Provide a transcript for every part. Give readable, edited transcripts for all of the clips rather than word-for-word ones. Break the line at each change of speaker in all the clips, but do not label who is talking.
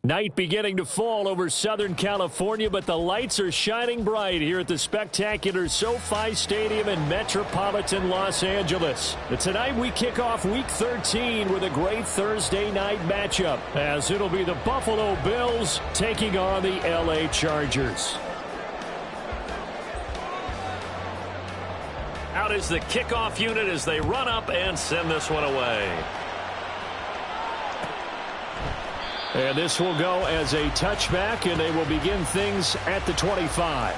Night beginning to fall over Southern California, but the lights are shining bright here at the spectacular SoFi Stadium in metropolitan Los Angeles. And tonight we kick off Week 13 with a great Thursday night matchup, as it'll be the Buffalo Bills taking on the LA Chargers. Out is the kickoff unit as they run up and send this one away. And this will go as a touchback, and they will begin things at the 25.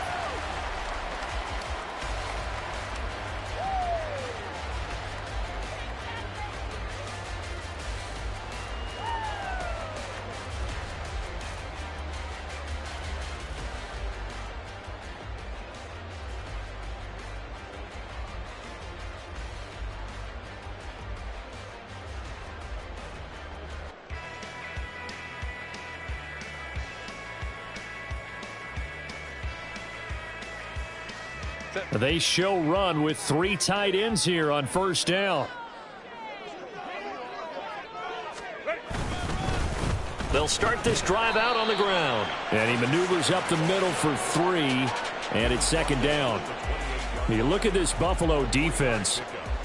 They show run with 3 tight ends here on first down. They'll start this drive out on the ground. And he maneuvers up the middle for 3, and it's second down. You look at this Buffalo defense.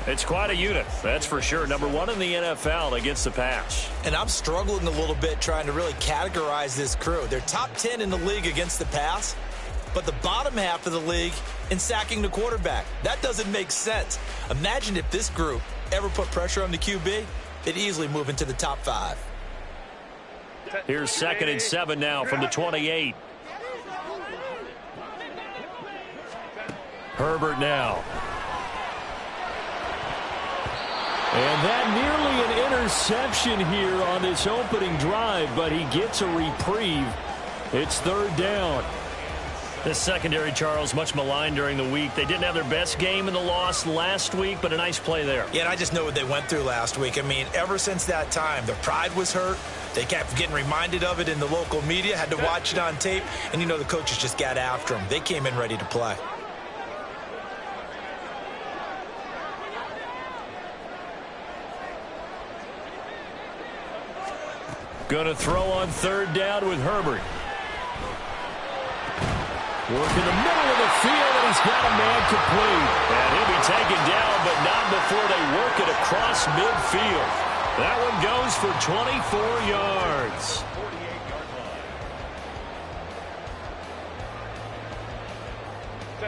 It's quite a unit, that's for sure. Number 1 in the NFL against the pass.
And I'm struggling a little bit trying to really categorize this crew. They're top 10 in the league against the pass, but the bottom half of the league in sacking the quarterback. That doesn't make sense. Imagine if this group ever put pressure on the QB, they'd easily move into the top 5.
Here's 2nd and 7 now from the 28. Herbert now. And that nearly an interception here on this opening drive, but he gets a reprieve. It's 3rd down. This secondary, Charles, much maligned during the week. They didn't have their best game in the loss last week, but a nice play there.
Yeah, and I just know what they went through last week. I mean, ever since that time, their pride was hurt. They kept getting reminded of it in the local media, had to watch it on tape, and you know the coaches just got after them. They came in ready to play.
Going to throw on 3rd down with Herbert. Work in the middle of the field, and he's got a man complete. And he'll be taken down, but not before they work it across midfield. That one goes for 24 yards.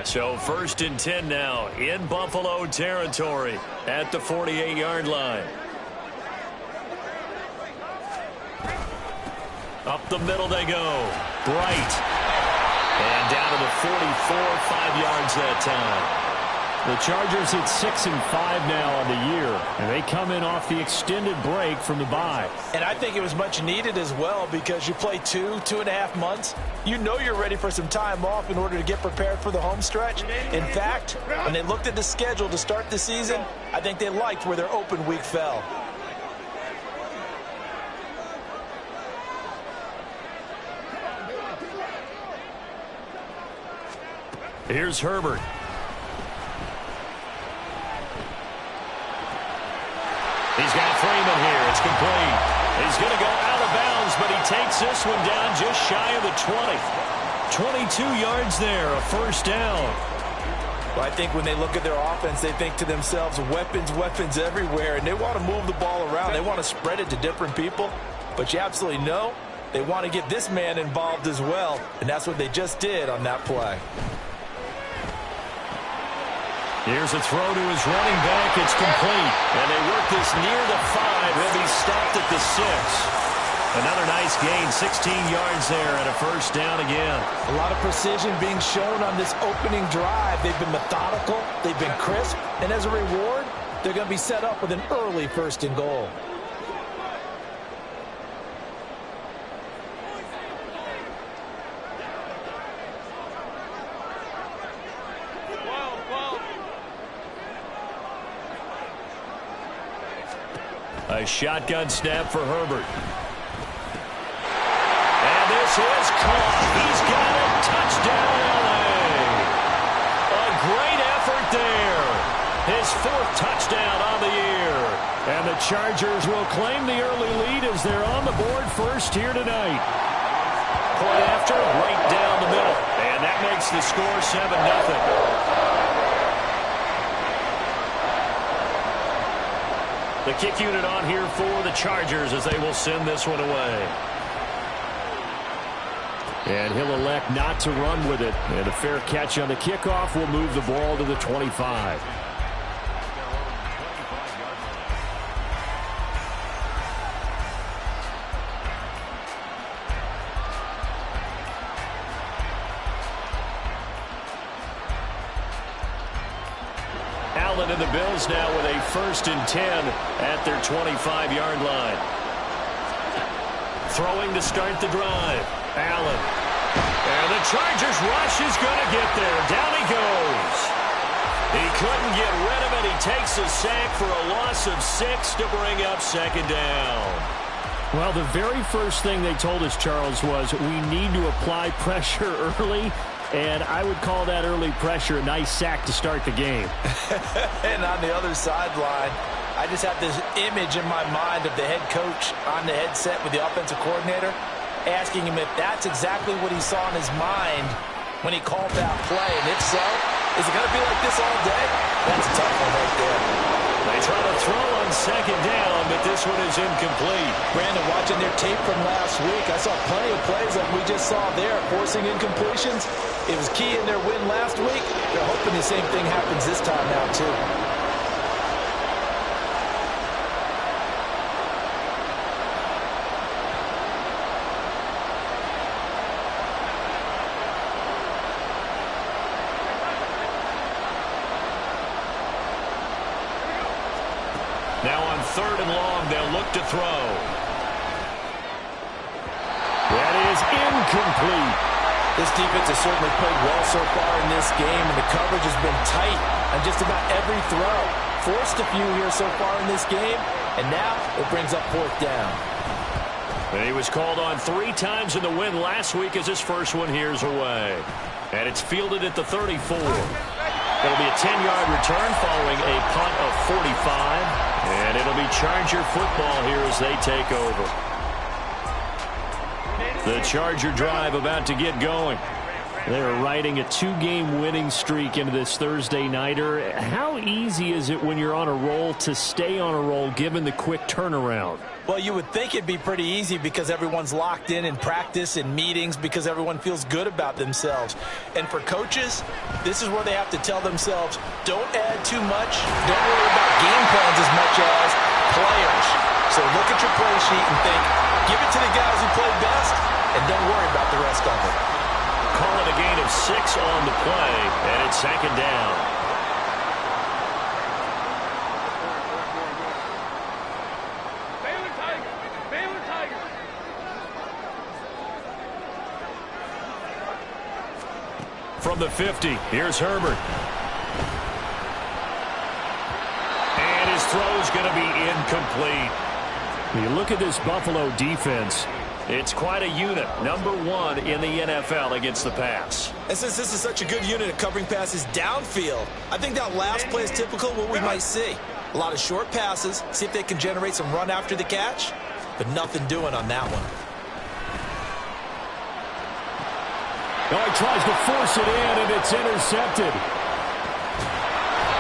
So 1st and 10 now in Buffalo territory at the 48-yard line. Up the middle they go. Bright. And down to the 44, 5 yards that time. The Chargers at 6-5 now on the year, and they come in off the extended break from the bye.
And I think it was much needed as well, because you play 2.5 months. You know you're ready for some time off in order to get prepared for the home stretch. In fact, when they looked at the schedule to start the season, I think they liked where their open week fell.
Here's Herbert. He's got Freeman here. It's complete. He's going to go out of bounds, but he takes this one down just shy of the 20. 22 yards there, a 1st down.
Well, I think when they look at their offense, they think to themselves, weapons, weapons everywhere, and they want to move the ball around. They want to spread it to different people, but you absolutely know they want to get this man involved as well, and that's what they just did on that play.
Here's a throw to his running back. It's complete. And they work this near the 5. He'll be stopped at the 6. Another nice gain, 16 yards there, and a 1st down again.
A lot of precision being shown on this opening drive. They've been methodical. They've been crisp. And as a reward, they're going to be set up with an early 1st and goal.
A shotgun snap for Herbert. And this is caught. He's got it. Touchdown, LA. A great effort there. His 4th touchdown on the year. And the Chargers will claim the early lead as they're on the board first here tonight. Point after, right down the middle. And that makes the score 7-0. The kick unit on here for the Chargers as they will send this one away. And he'll elect not to run with it. And a fair catch on the kickoff will move the ball to the 25. Allen and the Bills now with a 1st and 10 at their 25-yard line. Throwing to start the drive. Allen. And the Chargers rush is going to get there. Down he goes. He couldn't get rid of it. He takes a sack for a loss of 6 to bring up 2nd down. Well, the very first thing they told us, Charles, was we need to apply pressure early. And I would call that early pressure a nice sack to start the game.
And on the other sideline, I just have this image in my mind of the head coach on the headset with the offensive coordinator asking him if that's exactly what he saw in his mind when he called that play. And if so, is it going to be like this all day? That's a tough one right there.
They try to throw on 2nd down, but this one is incomplete.
Brandon, watching their tape from last week, I saw plenty of plays like we just saw there, forcing incompletions. It was key in their win last week. They're hoping the same thing happens this time now, too.
Now on 3rd and long, they'll look to throw. That is incomplete.
This defense has certainly played well so far in this game, and the coverage has been tight on just about every throw. Forced a few here so far in this game, and now it brings up 4th down.
And he was called on 3 times in the win last week as his first one here's away. And it's fielded at the 34. It'll be a 10-yard return following a punt of 45. And it'll be Charger football here as they take over. The Charger drive about to get going. They're riding a 2-game winning streak into this Thursday nighter. How easy is it when you're on a roll to stay on a roll given the quick turnaround?
Well, you would think it'd be pretty easy because everyone's locked in practice and meetings because everyone feels good about themselves. And for coaches, this is where they have to tell themselves, don't add too much. Don't worry about game plans as much as players. So look at your play sheet and think, give it to the guys who play best, and don't worry about the rest of it.
Call it a gain of 6 on the play, and it's 2nd down. From the 50, here's Herbert. And his throw's going to be incomplete. When you look at this Buffalo defense, it's quite a unit. #1 in the NFL against the pass.
And since this is such a good unit at covering passes downfield, I think that last play is typical of what we might see. A lot of short passes, see if they can generate some run after the catch, but nothing doing on that one.
Oh, he tries to force it in, and it's intercepted.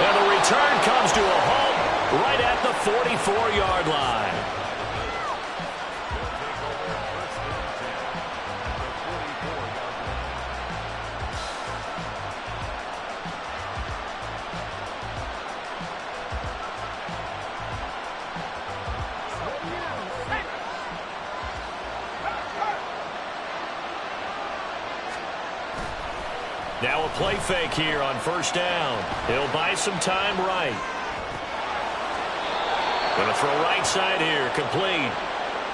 And the return comes to a halt right at the 44-yard line. Now a play fake here on 1st down. He'll buy some time right. Going to throw right side here, complete.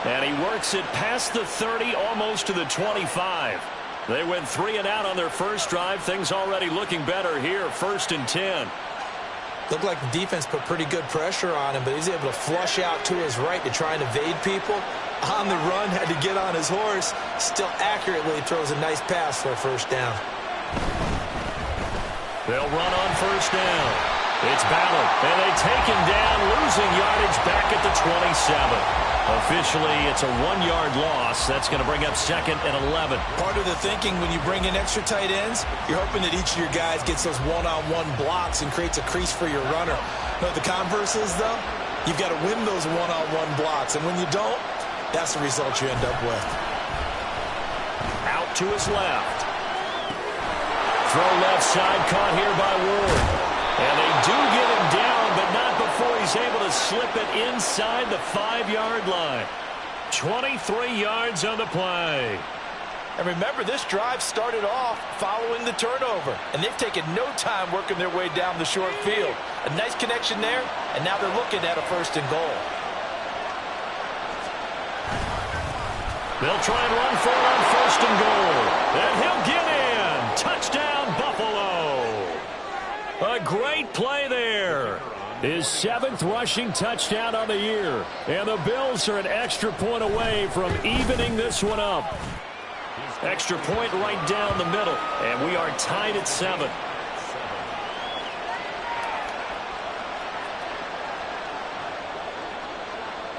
And he works it past the 30, almost to the 25. They went 3 and out on their first drive. Things already looking better here, 1st and 10.
Looked like the defense put pretty good pressure on him, but he's able to flush out to his right to try and evade people. On the run, had to get on his horse. Still accurately throws a nice pass for a 1st down.
They'll run on 1st down. It's Ballard, and they take him down, losing yardage back at the 27. Officially, it's a 1-yard loss. That's going to bring up 2nd and 11.
Part of the thinking when you bring in extra tight ends, you're hoping that each of your guys gets those one-on-one blocks and creates a crease for your runner. Know what the converse is, though? You've got to win those one-on-one blocks, and when you don't, that's the result you end up with.
Out to his left. Throw left side, caught here by Ward. And they do get him down, but not before he's able to slip it inside the 5-yard line. 23 yards on the play.
And remember, this drive started off following the turnover, and they've taken no time working their way down the short field. A nice connection there, and now they're looking at a 1st and goal.
They'll try and run for it on 1st and goal. And he'll get in. Touchdown, Buffalo. A great play there. His 7th rushing touchdown on the year. And the Bills are an extra point away from evening this one up. Extra point right down the middle. And we are tied at 7.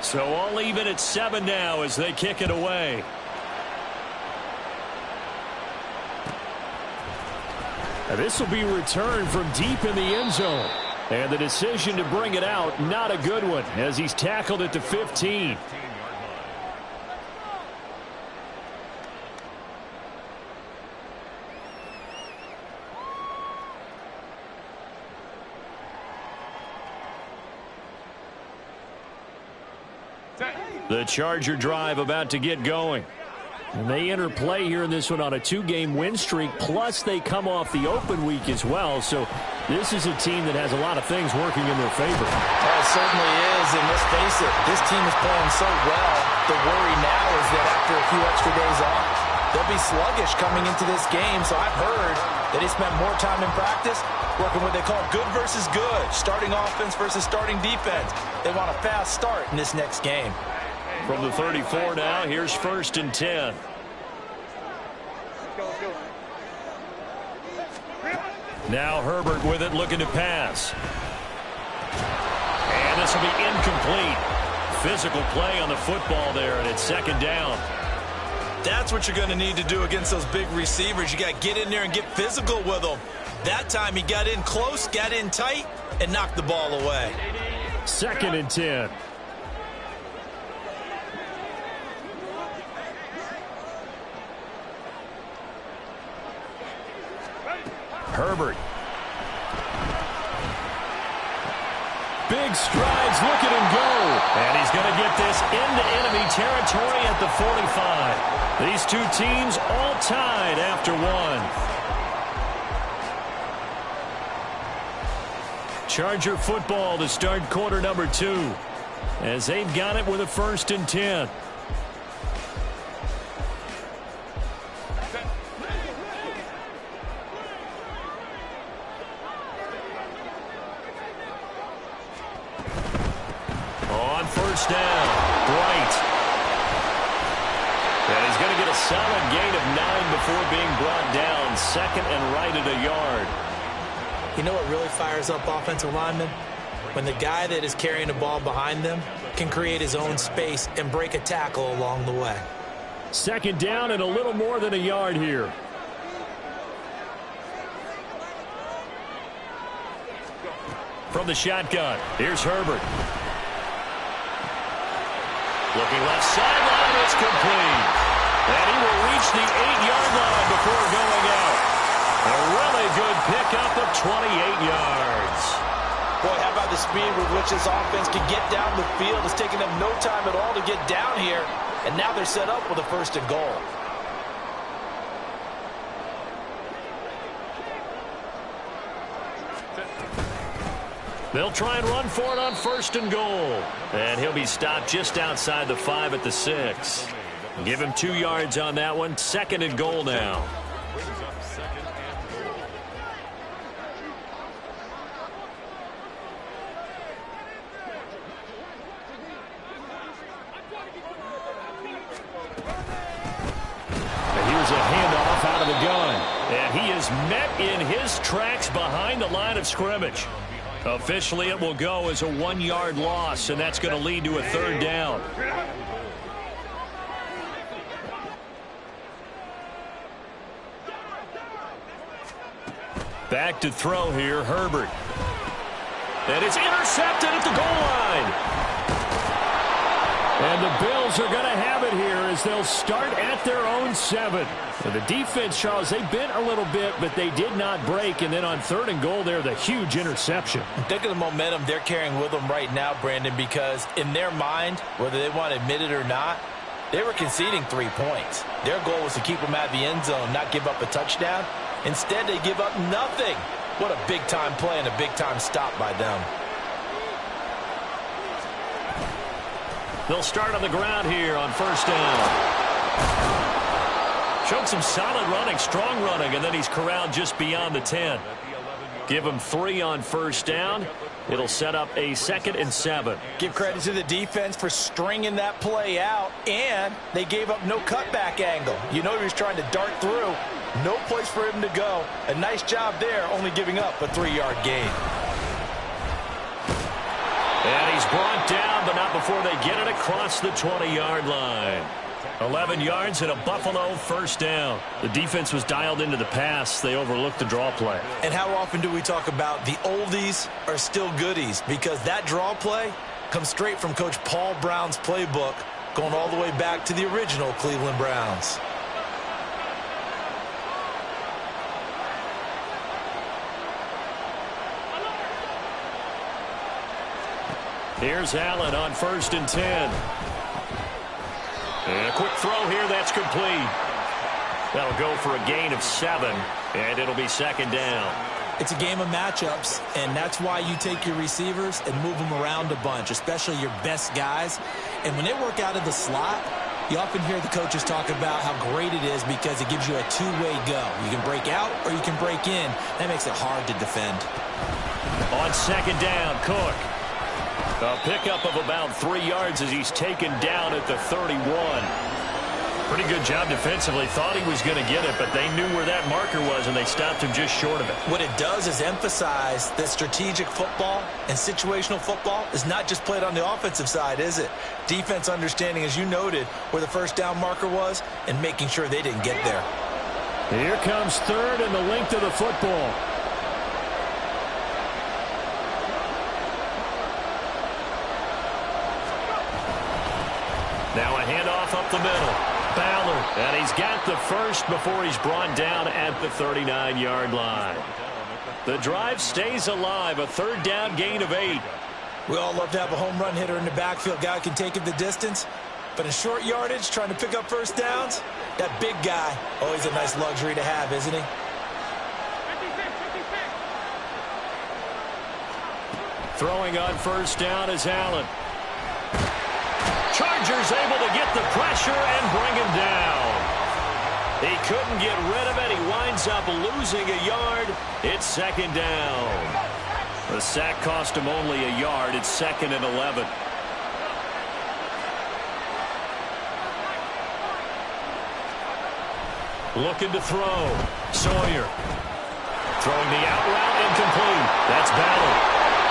So all even at 7 now as they kick it away. And this will be returned from deep in the end zone. And the decision to bring it out, not a good one, as he's tackled at the 15. The Charger drive about to get going. And they enter play here in this one on a 2-game win streak, plus they come off the open week as well. So this is a team that has a lot of things working in their favor.
It certainly is, and let's face it, this team is playing so well. The worry now is that after a few extra days off, they'll be sluggish coming into this game. So I've heard that they spent more time in practice working what they call good versus good, starting offense versus starting defense. They want a fast start in this next game.
From the 34 now, here's 1st and 10. Now Herbert with it, looking to pass. And this will be incomplete. Physical play on the football there, and it's 2nd down.
That's what you're going to need to do against those big receivers. You got to get in there and get physical with them. That time he got in close, got in tight, and knocked the ball away.
2nd and 10. Herbert. Big strides, look at him go. And he's going to get this into enemy territory at the 45. These two teams all tied after 1. Charger football to start quarter number 2. As they've got it with a 1st and 10. Down, Bright. And he's going to get a solid gain of 9 before being brought down. 2nd and right at a yard.
You know what really fires up offensive linemen? When the guy that is carrying the ball behind them can create his own space and break a tackle along the way.
2nd down and a little more than a yard here. From the shotgun, here's Herbert. Looking left sideline, it's complete. And he will reach the 8-yard line before going out. A really good pickup of 28 yards.
Boy, how about the speed with which this offense can get down the field? It's taking them no time at all to get down here. And now they're set up with a 1st and goal.
They'll try and run for it on 1st and goal. And he'll be stopped just outside the 5 at the 6. Give him 2 yards on that one. 2nd and goal now. And here's a handoff out of the gun. And he is met in his tracks behind the line of scrimmage. Officially, it will go as a 1-yard loss, and that's going to lead to a 3rd down. Back to throw here, Herbert. And it's intercepted at the goal line. And the Bills are going to have it here as they'll start at their own 7. And the defense, Charles, they bent a little bit, but they did not break. And then on 3rd and goal there, the huge interception.
Think of the momentum they're carrying with them right now, Brandon, because in their mind, whether they want to admit it or not, they were conceding 3 points. Their goal was to keep them out of the end zone, not give up a touchdown. Instead, they give up nothing. What a big-time play and a big-time stop by them.
They'll start on the ground here on 1st down. Showed some solid running, strong running, and then he's corralled just beyond the 10. Give him 3 on 1st down. It'll set up a 2nd and 7.
Give credit to the defense for stringing that play out, and they gave up no cutback angle. You know he was trying to dart through. No place for him to go. A nice job there, only giving up a 3-yard gain.
And he's brought down, but not before they get it across the 20-yard line. 11 yards and a Buffalo 1st down. The defense was dialed into the pass. They overlooked the draw play.
And how often do we talk about the oldies are still goodies? Because that draw play comes straight from Coach Paul Brown's playbook, going all the way back to the original Cleveland Browns.
Here's Allen on 1st and 10. And a quick throw here, that's complete. That'll go for a gain of 7, and it'll be 2nd down.
It's a game of matchups, and that's why you take your receivers and move them around a bunch, especially your best guys. And when they work out of the slot, you often hear the coaches talk about how great it is because it gives you a two-way go. You can break out or you can break in. That makes it hard to defend.
On 2nd down, Cook. A pickup of about 3 yards as he's taken down at the 31. Pretty good job defensively. Thought he was going to get it, but they knew where that marker was, and they stopped him just short of it.
What it does is emphasize that strategic football and situational football is not just played on the offensive side, is it? Defense understanding, as you noted, where the 1st down marker was and making sure they didn't get there.
Here comes 3rd and the length of the football. Now a handoff up the middle. Ballard, and he's got the first before he's brought down at the 39-yard line. The drive stays alive, a 3rd down gain of 8.
We all love to have a home run hitter in the backfield. Guy can take it the distance. But in short yardage, trying to pick up 1st downs, that big guy, always a nice luxury to have, isn't he?
Throwing on 1st down is Allen. Chargers able to get the pressure and bring him down. He couldn't get rid of it. He winds up losing a yard. It's 2nd down. The sack cost him only a yard. It's 2nd and 11. Looking to throw. Sawyer. Throwing the out route incomplete. That's Ballard.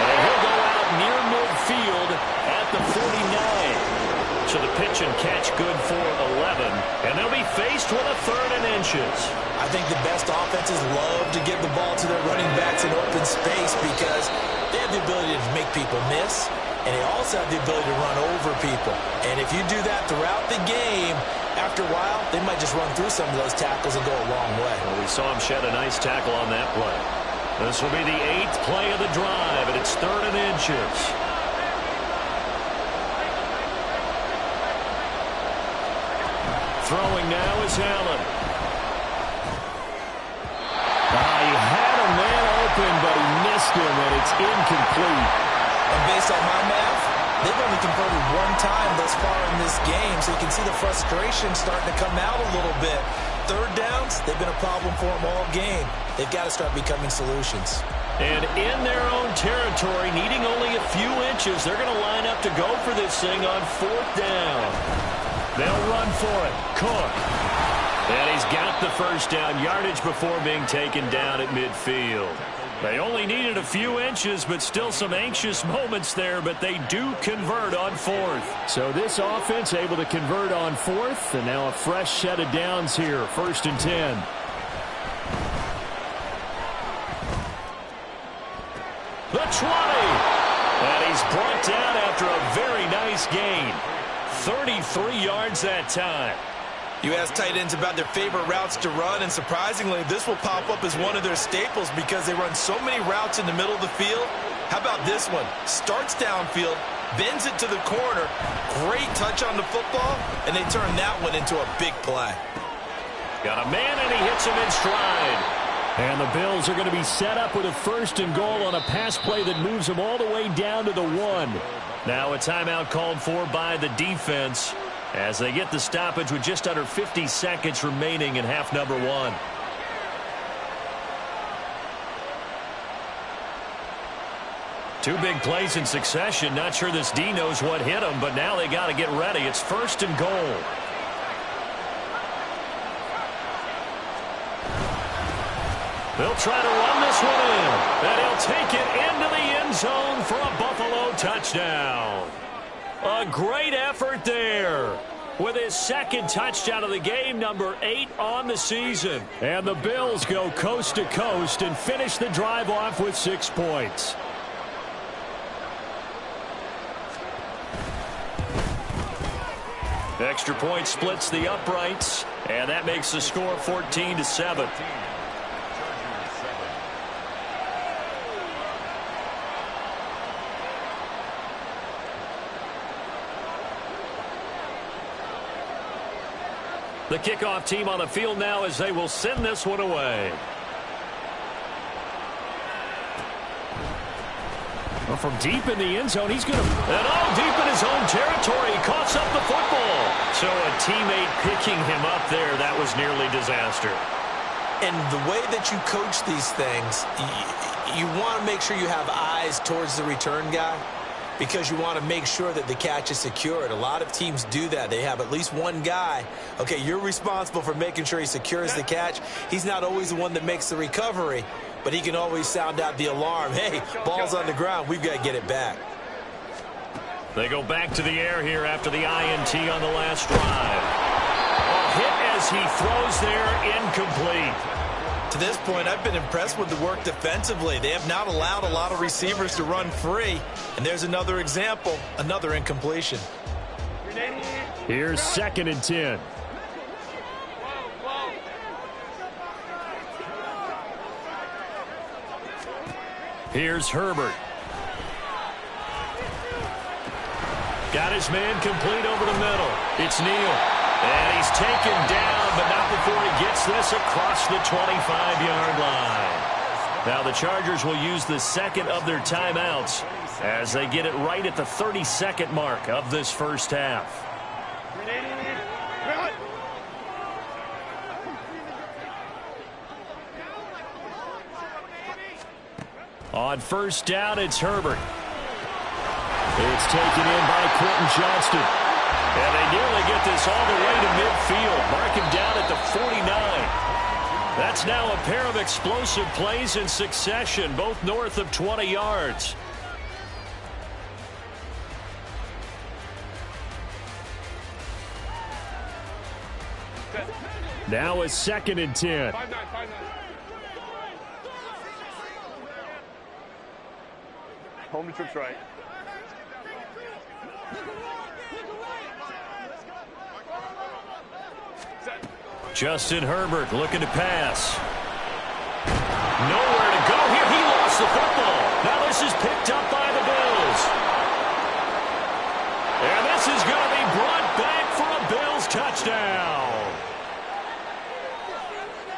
And he'll go out near midfield at the 49. So the pitch and catch good for 11. And they'll be faced with a 3rd and inches.
I think the best offenses love to give the ball to their running backs in open space because they have the ability to make people miss, and they also have the ability to run over people. And if you do that throughout the game, after a while, they might just run through some of those tackles and go a long way.
Well, we saw him shed a nice tackle on that play. This will be the 8th play of the drive, and it's 3rd and inches. Throwing now is Allen. He had a man open, but he missed him, and it's incomplete.
And based on my math, they've only converted 1 time thus far in this game, so you can see the frustration starting to come out a little bit. 3rd downs, they've been a problem for them all game. They've got to start becoming solutions.
And in their own territory, needing only a few inches, they're going to line up to go for this thing on 4th down. They'll run for it. Cook. And he's got the 1st down yardage before being taken down at midfield. They only needed a few inches, but still some anxious moments there, but they do convert on fourth. So this offense able to convert on fourth, and now a fresh set of downs here, 1st and 10. The 20. And he's brought down after a very nice gain. 33 yards that time.
You ask tight ends about their favorite routes to run, and surprisingly, this will pop up as one of their staples because they run so many routes in the middle of the field. How about this one? Starts downfield, bends it to the corner, great touch on the football, and they turn that one into a big play.
Got a man, and he hits him in stride. And the Bills are going to be set up with a 1st and goal on a pass play that moves them all the way down to the 1. Now a timeout called for by the defense as they get the stoppage with just under 50 seconds remaining in half number 1. Two big plays in succession. Not sure this D knows what hit him, but now they got to get ready. It's 1st and goal. They'll try to run this one in, and he'll take it into the end zone for a Buffalo touchdown. A great effort there with his 2nd touchdown of the game, number 8 on the season. And the Bills go coast to coast and finish the drive off with 6 points. Extra point splits the uprights, and that makes the score 14-7. The kickoff team on the field now as they will send this one away. Well, from deep in the end zone, he's going to... And all deep in his own territory, he coughs up the football. So a teammate picking him up there, that was nearly disaster.
And the way that you coach these things, you want to make sure you have eyes towards the return guy, because you want to make sure that the catch is secured. A lot of teams do that. They have at least one guy. Okay, you're responsible for making sure he secures the catch. He's not always the one that makes the recovery, but he can always sound out the alarm. Hey, ball's on the ground. We've got to get it back.
They go back to the air here after the INT on the last drive. A hit as he throws there, incomplete.
To this point, I've been impressed with the work defensively. They have not allowed a lot of receivers to run free. And there's another example, another incompletion.
Here's 2nd and 10. Here's Herbert. Got his man complete over the middle. It's Neal. And he's taken down, but not before he gets this across the 25-yard line. Now the Chargers will use the 2nd of their timeouts as they get it right at the 30-second mark of this first half. On 1st down, it's Herbert. It's taken in by Quentin Johnston. And they nearly get this all the way to midfield. Mark him down at the 49. That's now a pair of explosive plays in succession, both north of 20 yards. Now a 2nd and 10.
Home trip's right.
Justin Herbert looking to pass. Nowhere to go here. He lost the football. Now this is picked up by the Bills. And this is going to be brought back for a Bills touchdown.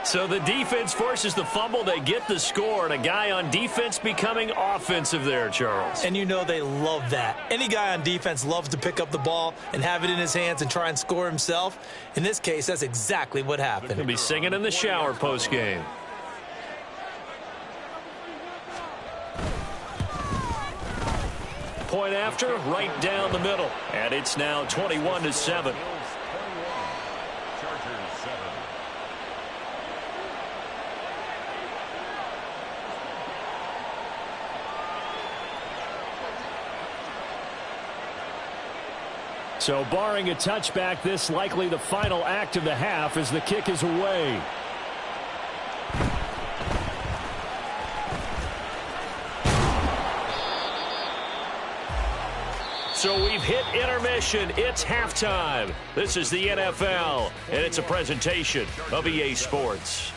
So the defense forces the fumble. They get the score, and a guy on defense becoming offensive there, Charles.
And you know they love that. Any guy on defense loves to pick up the ball and have it in his hands and try and score himself. In this case, that's exactly what happened.
He'll be singing in the shower post-game. Point after, right down the middle. And it's now 21-7. So barring a touchback, this likely the final act of the half as the kick is away. So we've hit intermission. It's halftime. This is the NFL, and it's a presentation of EA Sports.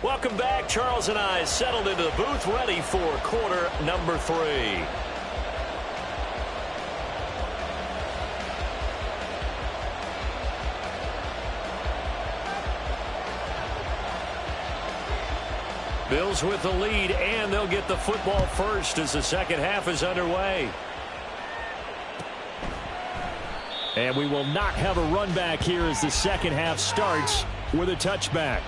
Welcome back. Charles and I settled into the booth, ready for quarter number 3. Bills with the lead, and they'll get the football first as the second half is underway. And we will not have a run back here as the second half starts with a touchback.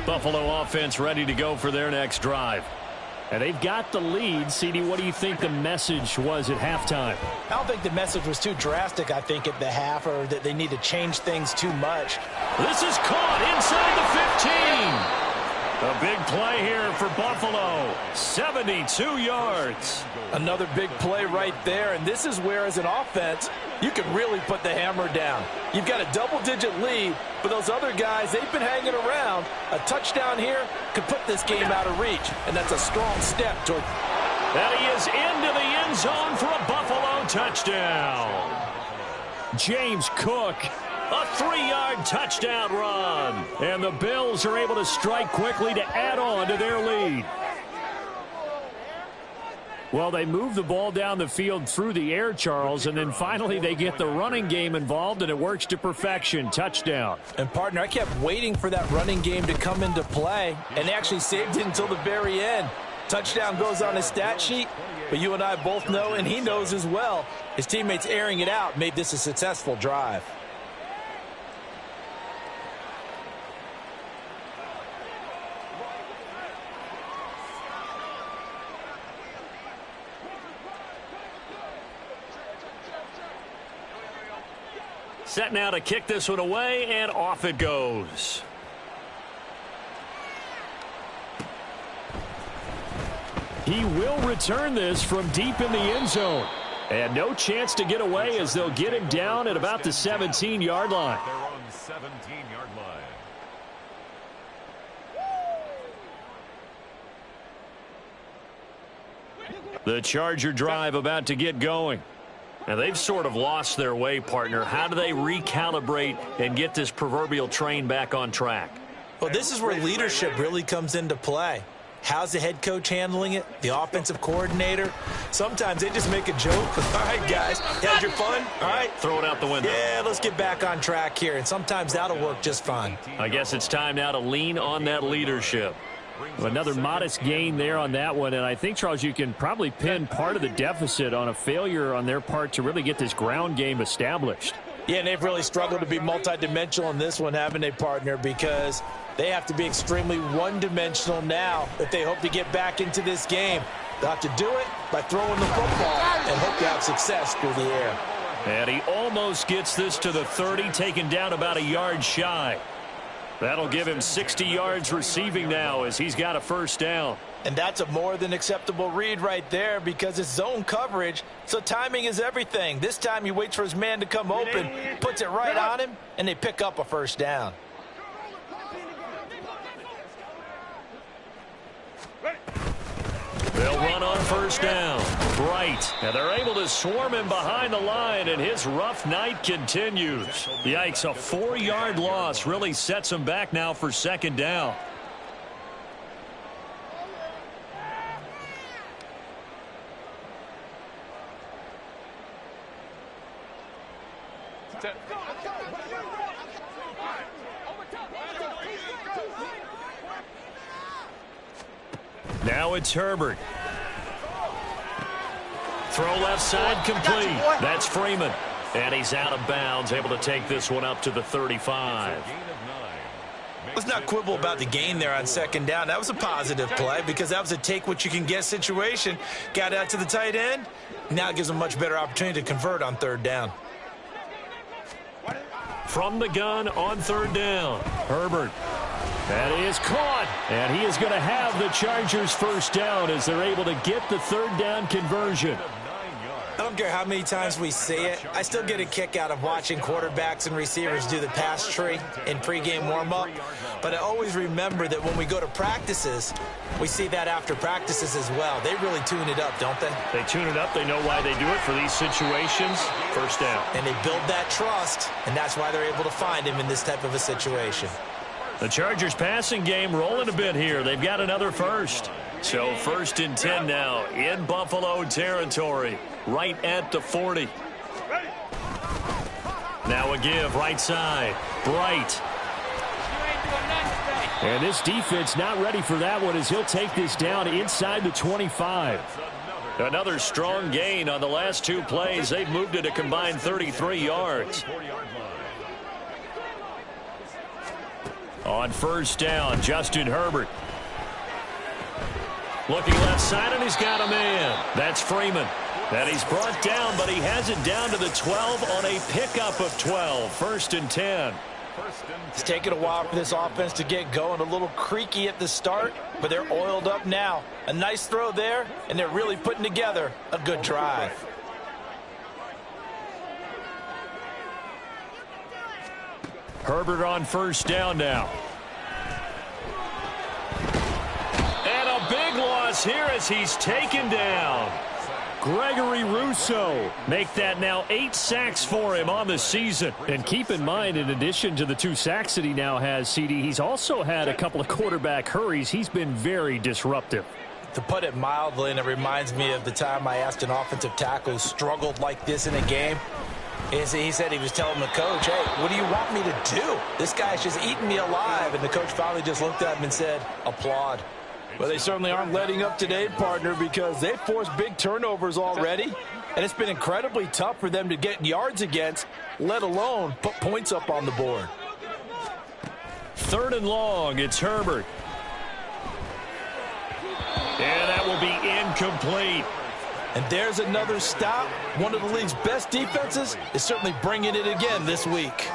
Buffalo offense ready to go for their next drive. And they've got the lead. CD, what do you think the message was at halftime?
I don't think the message was too drastic, I think, at the half, or that they need to change things too much.
This is caught inside the 15. A big play here for Buffalo. 72 yards.
Another big play right there, and this is where, as an offense, you can really put the hammer down. You've got a double-digit lead, but those other guys, they've been hanging around. A touchdown here could put this game out of reach, and that's a strong step toward.
And he is into the end zone for a Buffalo touchdown. James Cook, a 3-yard touchdown run. And the Bills are able to strike quickly to add on to their lead. Well, they move the ball down the field through the air, Charles, and then finally they get the running game involved, and it works to perfection. Touchdown.
And, partner, I kept waiting for that running game to come into play, and they actually saved it until the very end. Touchdown goes on his stat sheet, but you and I both know, and he knows as well, his teammates airing it out made this a successful drive.
Set now to kick this one away, and off it goes. He will return this from deep in the end zone. And no chance to get away as they'll get him down at about the 17-yard line.
They're on the 17-yard line.
The Charger drive about to get going. Now, they've sort of lost their way, partner. How do they recalibrate and get this proverbial train back on track?
Well, this is where leadership really comes into play. How's the head coach handling it? The offensive coordinator? Sometimes they just make a joke. All right, guys, had your fun? All right.
Throw it out the window.
Yeah, let's get back on track here, and sometimes that'll work just fine.
I guess it's time now to lean on that leadership. Another modest gain there on that one, and I think, Charles, you can probably pin part of the deficit on a failure on their part to really get this ground game established.
Yeah, and they've really struggled to be multidimensional in this one, haven't they, partner? Because they have to be extremely one-dimensional now if they hope to get back into this game. They'll have to do it by throwing the football and hope to have success through the air.
And he almost gets this to the 30, taken down about a yard shy. That'll give him 60 yards receiving now as he's got a first down.
And that's a more than acceptable read right there because it's zone coverage, so timing is everything. This time he waits for his man to come open, puts it right on him, and they pick up a first down.
They'll run on first down. Bright. And they're able to swarm him behind the line, and his rough night continues. Yikes, a 4-yard loss really sets him back now for second down. Now it's Herbert. Throw left side complete. That's Freeman. And he's out of bounds, able to take this one up to the 35.
Let's not quibble about the gain there on second down. That was a positive play because that was a take-what-you-can-get situation. Got out to the tight end. Now it gives them a much better opportunity to convert on third down.
From the gun on third down, Herbert. That is caught, and he is going to have the Chargers first down as they're able to get the third down conversion.
I don't care how many times we see it. I still get a kick out of watching quarterbacks and receivers do the pass tree in pregame warm-up. But I always remember that when we go to practices, we see that after practices as well. They really tune it up, don't they?
They tune it up. They know why they do it for these situations. First down.
And they build that trust, and that's why they're able to find him in this type of a situation.
The Chargers passing game rolling a bit here. They've got another first. So 1st and 10 now in Buffalo territory, right at the 40. Now a give right side. Bright. And this defense not ready for that one as he'll take this down inside the 25. Another strong gain on the last two plays. They've moved it a combined 33 yards. On first down, Justin Herbert. Looking left side, and he's got a man. That's Freeman. And he's brought down, but he has it down to the 12 on a pickup of 12. 1st and 10.
It's taken a while for this offense to get going. A little creaky at the start, but they're oiled up now. A nice throw there, and they're really putting together a good drive.
Herbert on first down now. And a big loss here as he's taken down. Gregory Rousseau make that now 8 sacks for him on the season. And keep in mind, in addition to the 2 sacks that he now has, CD, he's also had a couple of quarterback hurries. He's been very disruptive.
To put it mildly, and it reminds me of the time I asked an offensive tackle who struggled like this in a game. He said he was telling the coach, hey, what do you want me to do? This guy's just eating me alive. And the coach finally just looked at him and said, applaud. Well, they certainly aren't letting up today, partner, because they've forced big turnovers already. And it's been incredibly tough for them to get yards against, let alone put points up on the board.
3rd and long, it's Herbert. And that will be incomplete.
And there's another stop. One of the league's best defenses is certainly bringing it again this week.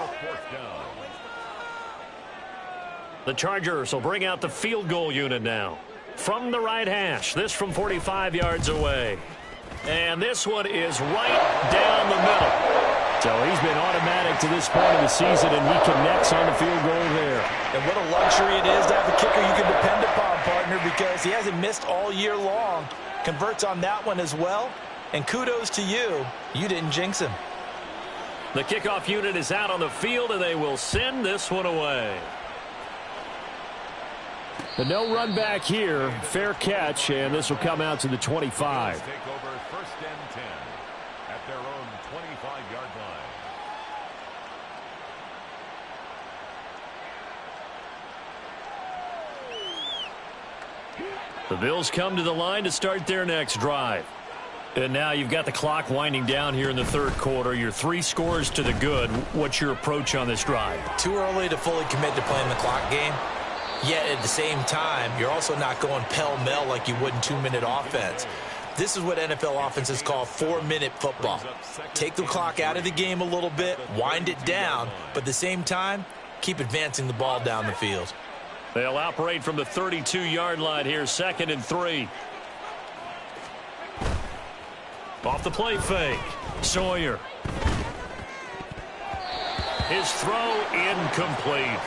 The Chargers will bring out the field goal unit now. From the right hash, this from 45 yards away. And this one is right down the middle. So he's been automatic to this point of the season, and he connects on the field goal there.
And what a luxury it is to have a kicker you can depend upon, partner, because he hasn't missed all year long. Converts on that one as well. And kudos to you. You didn't jinx him.
The kickoff unit is out on the field, and they will send this one away. The no run back here. Fair catch, and this will come out to the 25.
Take over 1st and 10 at their own 25-yard line.
The Bills come to the line to start their next drive. And now you've got the clock winding down here in the 3rd quarter. You're 3 scores to the good. What's your approach on this drive?
Too early to fully commit to playing the clock game. Yet at the same time, you're also not going pell-mell like you would in 2-minute offense. This is what NFL offenses call 4-minute football. Take the clock out of the game a little bit, wind it down, but at the same time, keep advancing the ball down the field.
They'll operate from the 32-yard line here, 2nd and 3. Off the play fake. Sawyer. His throw incomplete.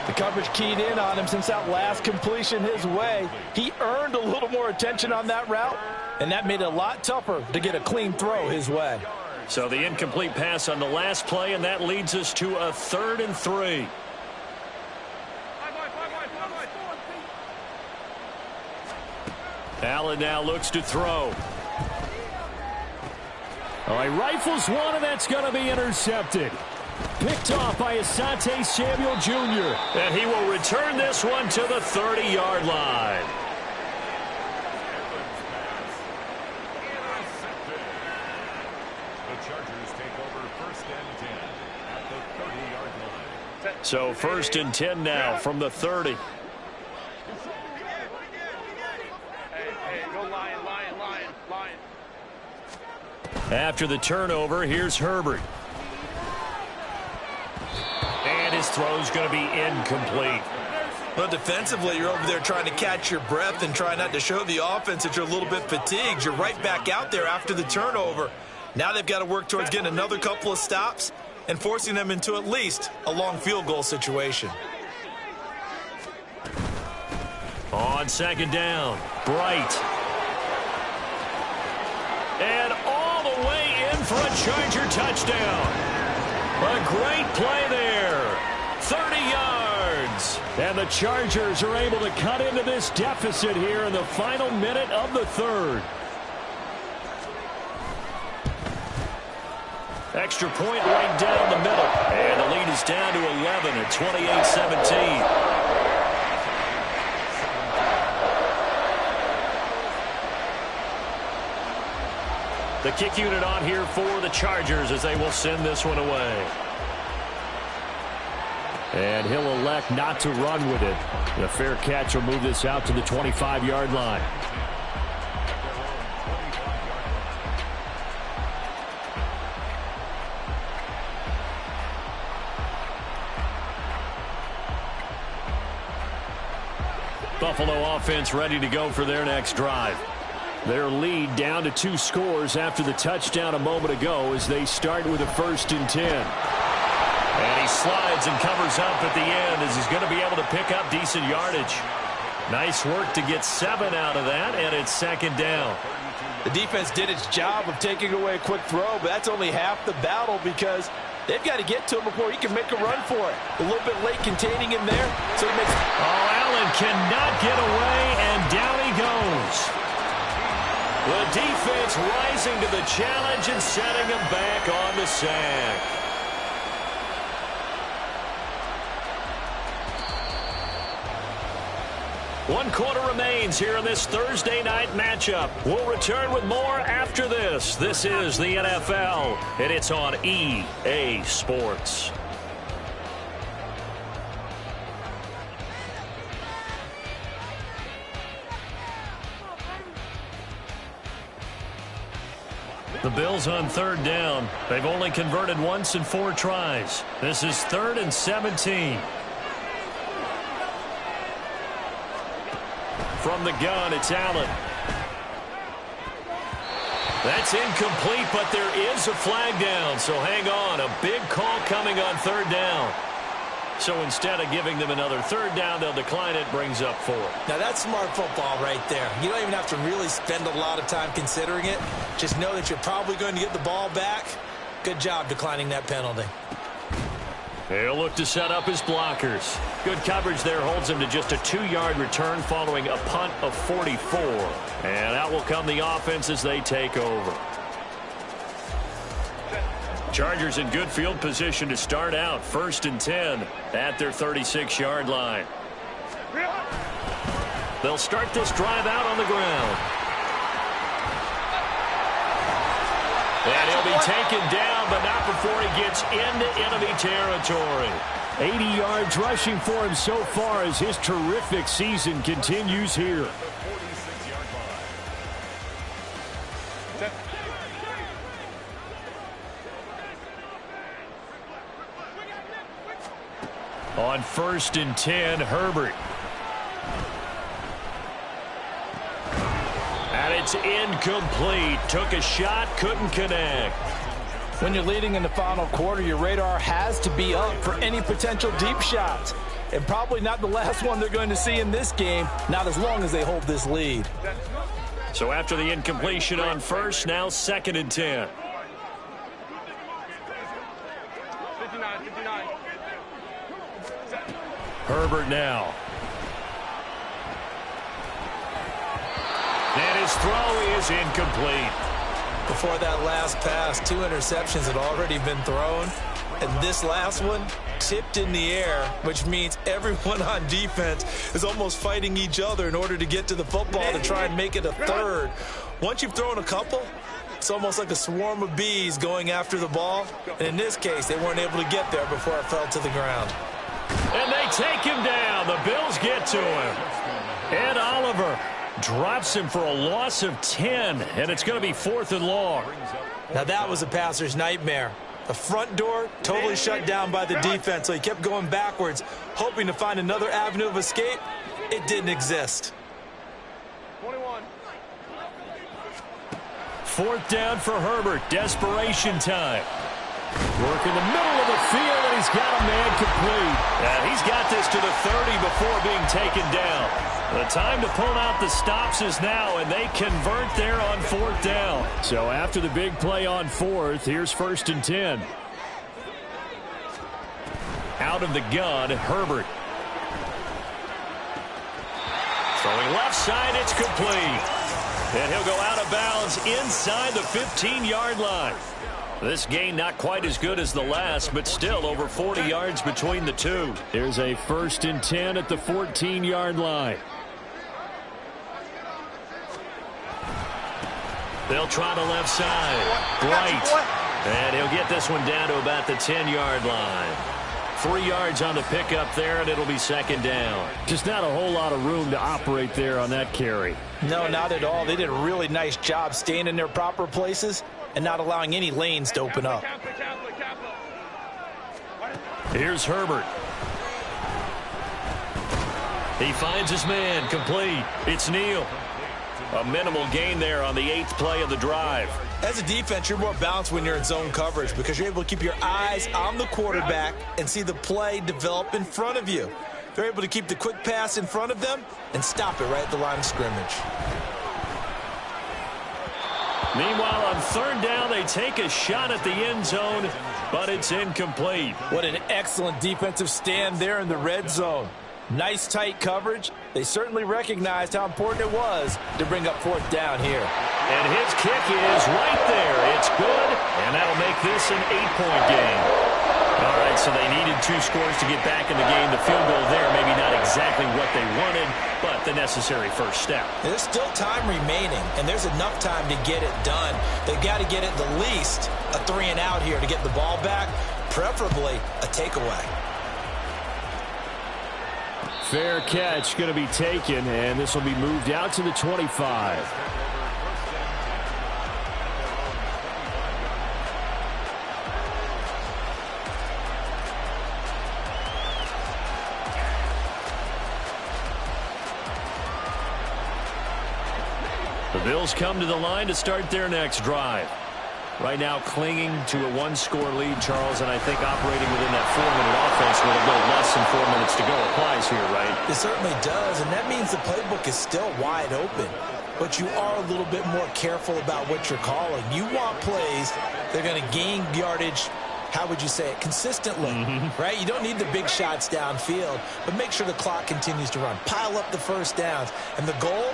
The coverage keyed in on him since that last completion his way. He earned a little more attention on that route, and that made it a lot tougher to get a clean throw his way.
So the incomplete pass on the last play, and that leads us to a 3rd and 3. Allen now looks to throw. Oh, he rifles one, and that's going to be intercepted. Picked off by Asante Samuel Jr. And he will return this one to the 30-yard line.
The Chargers take over 1st and 10 at the 30-yard line.
So 1st and 10 now from the 30.
Hey, go Lion.
After the turnover, here's Herbert. And his throw's going to be incomplete.
Well, defensively, you're over there trying to catch your breath and try not to show the offense that you're a little bit fatigued. You're right back out there after the turnover. Now they've got to work towards getting another couple of stops and forcing them into at least a long field goal situation.
On 2nd down, Bright. And all the way in for a Charger touchdown. A great play there. 30 yards. And the Chargers are able to cut into this deficit here in the final minute of the 3rd. Extra point right down the middle. And the lead is down to 11 at 28-17. The kick unit on here for the Chargers as they will send this one away. And he'll elect not to run with it. The fair catch will move this out to the 25-yard line. Buffalo offense ready to go for their next drive. Their lead down to 2 scores after the touchdown a moment ago as they start with a 1st and 10. And he slides and covers up at the end as he's going to be able to pick up decent yardage. Nice work to get 7 out of that, and it's 2nd down.
The defense did its job of taking away a quick throw, but that's only half the battle because they've got to get to him before he can make a run for it. A little bit late containing him there, so he makes...
Oh, Allen cannot get away, and down he goes. The defense rising to the challenge and setting him back on the sack. One quarter remains here in this Thursday night matchup. We'll return with more after this. This is the NFL, and it's on EA Sports. The Bills on 3rd down. They've only converted once in 4 tries. This is 3rd and 17. From the gun, it's Allen. That's incomplete, but there is a flag down, so hang on. A big call coming on 3rd down. So instead of giving them another 3rd down, they'll decline it, brings up 4.
Now, that's smart football right there. You don't even have to really spend a lot of time considering it. Just know that you're probably going to get the ball back. Good job declining that penalty.
He'll look to set up his blockers. Good coverage there holds him to just a 2-yard return following a punt of 44. And out will come the offense as they take over. Chargers in good field position to start out. 1st and 10 at their 36-yard line. They'll start this drive out on the ground. And he'll be taken down, but not before he gets into enemy territory. 80 yards rushing for him so far as his terrific season continues here. On 1st and 10, Herbert. And it's incomplete. Took a shot, couldn't connect.
When you're leading in the final quarter, your radar has to be up for any potential deep shots. And probably not the last one they're going to see in this game, not as long as they hold this lead.
So after the incompletion on 1st, now 2nd and 10.
59.
Herbert now. And his throw is incomplete.
Before that last pass, 2 interceptions had already been thrown. And this last one tipped in the air, which means everyone on defense is almost fighting each other in order to get to the football to try and make it a third. Once you've thrown a couple, it's almost like a swarm of bees going after the ball. And in this case, they weren't able to get there before it fell to the ground.
And they take him down. The Bills get to him. Ed Oliver drops him for a loss of 10, and it's going to be 4th and long.
Now that was a passer's nightmare. The front door totally shut down by the defense, so he kept going backwards, hoping to find another avenue of escape. It didn't exist.
21.
4th down for Herbert. Desperation time. Work in the middle of the field, and he's got a man complete. And he's got this to the 30 before being taken down. The time to pull out the stops is now, and they convert there on 4th down. So after the big play on 4th, here's 1st and 10. Out of the gun, Herbert. Throwing left side, it's complete. And he'll go out of bounds inside the 15-yard line. This gain not quite as good as the last, but still over 40 yards between the two. Here's a 1st and 10 at the 14-yard line. They'll try the left side. Bright. And he'll get this one down to about the 10-yard line. 3 yards on the pickup there, and it'll be 2nd down. Just not a whole lot of room to operate there on that carry.
No, not at all. They did a really nice job staying in their proper places and not allowing any lanes to open up.
Here's Herbert. He finds his man, complete. It's Neal. A minimal gain there on the 8th play of the drive.
As a defense, you're more balanced when you're in zone coverage because you're able to keep your eyes on the quarterback and see the play develop in front of you. They're able to keep the quick pass in front of them and stop it right at the line of scrimmage.
Meanwhile, on 3rd down, they take a shot at the end zone, but it's incomplete.
What an excellent defensive stand there in the red zone. Nice tight coverage. They certainly recognized how important it was to bring up 4th down here.
And his kick is right there. It's good, and that'll make this an 8-point game. All right, so they needed 2 scores to get back in the game. The field goal there, maybe not exactly what they wanted, but the necessary first step.
There's still time remaining, and there's enough time to get it done. They've got to get at the least a 3-and-out here to get the ball back, preferably a takeaway.
Fair catch going to be taken, and this will be moved out to the 25. The Bills come to the line to start their next drive. Right now clinging to a 1-score lead, Charles, and I think operating within that 4-minute offense with a little less than 4 minutes to go applies here, right?
It certainly does, and that means the playbook is still wide open. But you are a little bit more careful about what you're calling. You want plays that are going to gain yardage, how would you say it, consistently, right? You don't need the big shots downfield, but make sure the clock continues to run. Pile up the first downs, and the goal,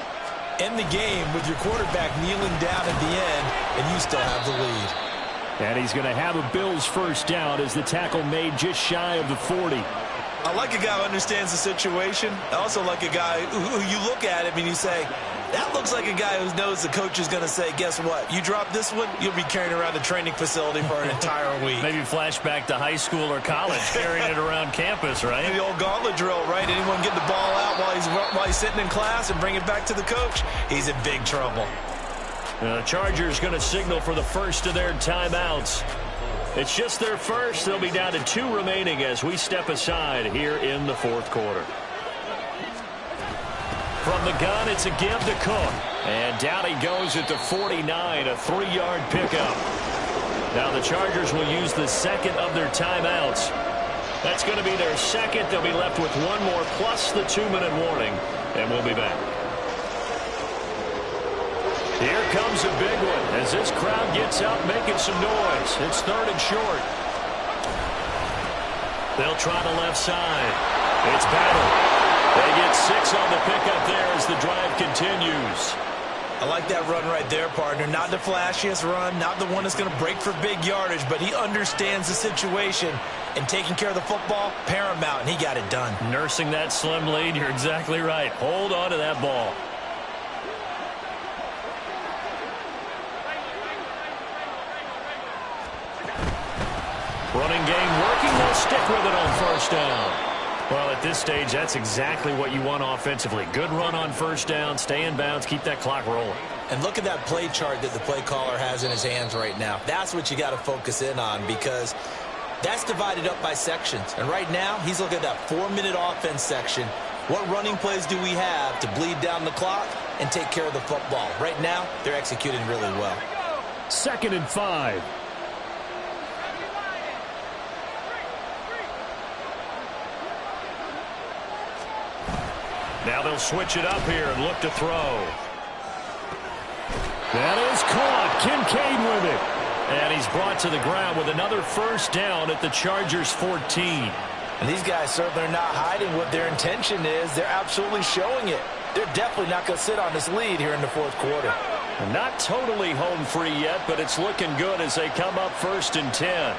end the game with your quarterback kneeling down at the end, and you still have the lead.
And he's going to have a Bills first down as the tackle made just shy of the 40.
I like a guy who understands the situation. I also like a guy who you look at him and you say, that looks like a guy who knows the coach is going to say, guess what? You drop this one, you'll be carrying around the training facility for an entire week.
Maybe flashback to high school or college, carrying it around campus, right?
The old gauntlet drill, right? Anyone get the ball out while he's sitting in class and bring it back to the coach? He's in big trouble.
The Chargers going to signal for the first of their timeouts. It's just their first. They'll be down to 2 remaining as we step aside here in the 4th quarter. From the gun, it's a give to Cook. And down he goes at the 49, a 3-yard pickup. Now the Chargers will use the second of their timeouts. That's going to be their second. They'll be left with 1 more plus the 2-minute warning. And we'll be back. Here comes a big one as this crowd gets up making some noise. It's 3rd and short. They'll try the left side. It's Battle. They get 6 on the pickup there as the drive continues.
I like that run right there, partner. Not the flashiest run, not the one that's going to break for big yardage, but he understands the situation, and taking care of the football, paramount, and he got it done.
Nursing that slim lead, you're exactly right. Hold on to that ball. Running game working, they'll stick with it on first down. Well, at this stage, that's exactly what you want offensively. Good run on first down, stay in bounds, keep that clock rolling.
And look at that play chart that the play caller has in his hands right now. That's what you got to focus in on, because that's divided up by sections. And right now, he's looking at that 4-minute offense section. What running plays do we have to bleed down the clock and take care of the football? Right now, they're executing really well.
2nd and 5. Now they'll switch it up here and look to throw. That is caught. Kincaid with it. And he's brought to the ground with another first down at the Chargers' 14.
And these guys certainly are not hiding what their intention is. They're absolutely showing it. They're definitely not going to sit on this lead here in the fourth quarter.
Not totally home free yet, but it's looking good as they come up 1st and 10.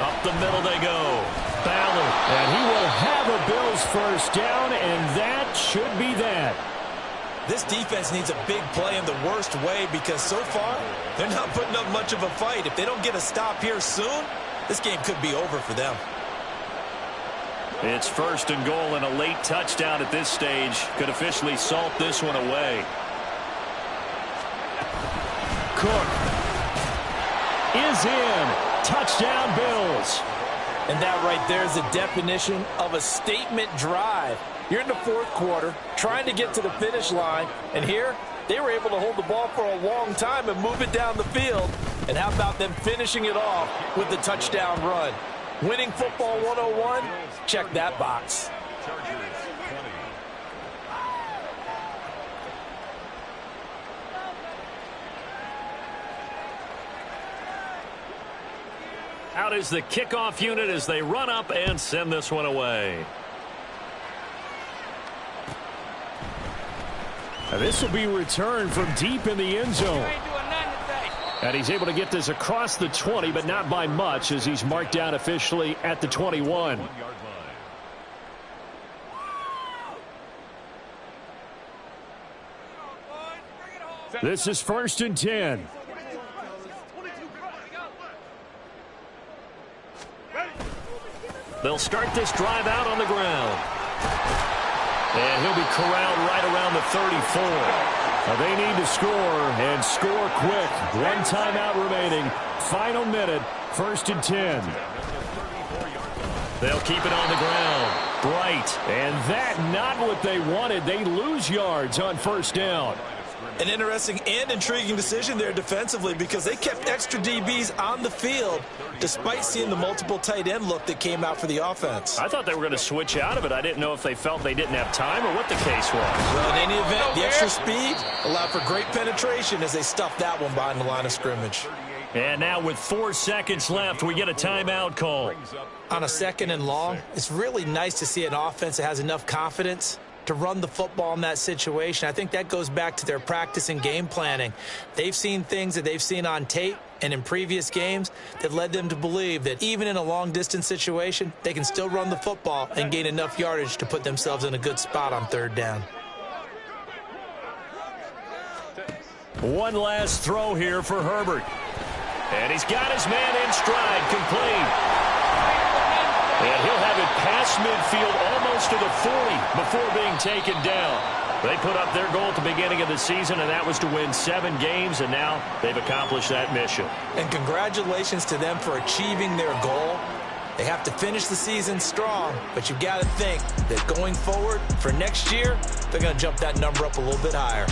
Up the middle they go. Ballard, and he will have a Bills first down, and that should be that.
This defense needs a big play in the worst way, because so far, they're not putting up much of a fight. If they don't get a stop here soon, this game could be over for them.
It's 1st and goal, and a late touchdown at this stage could officially salt this one away. Cook is in. Touchdown, Bills.
And that right there is the definition of a statement drive. You're in the fourth quarter, trying to get to the finish line, and here they were able to hold the ball for a long time and move it down the field. And how about them finishing it off with the touchdown run? Winning football 101, check that box.
Out is the kickoff unit as they run up and send this one away. Now this will be returned from deep in the end zone. And he's able to get this across the 20, but not by much, as he's marked down officially at the 21. This is 1st and 10. They'll start this drive out on the ground. And he'll be corralled right around the 34. Now they need to score, and score quick. One timeout remaining. Final minute, 1st and 10. They'll keep it on the ground. Bright. And that not what they wanted. They lose yards on first down.
An interesting and intriguing decision there defensively, because they kept extra DBs on the field despite seeing the multiple tight end look that came out for the offense.
I thought they were going to switch out of it. I didn't know if they felt they didn't have time or what the case was.
Well, in any event, the extra speed allowed for great penetration as they stuffed that one behind the line of scrimmage.
And now with 4 seconds left, we get a timeout call.
On a 2nd and long, it's really nice to see an offense that has enough confidence to run the football in that situation. I think that goes back to their practice and game planning. They've seen things that they've seen on tape and in previous games that led them to believe that even in a long-distance situation, they can still run the football and gain enough yardage to put themselves in a good spot on 3rd down.
One last throw here for Herbert. And he's got his man in stride, complete. And he'll have it past midfield, almost to the 40, before being taken down. They put up their goal at the beginning of the season, and that was to win 7 games, and now they've accomplished that mission.
And congratulations to them for achieving their goal. They have to finish the season strong, but you've got to think that going forward for next year, they're going to jump that number up a little bit higher.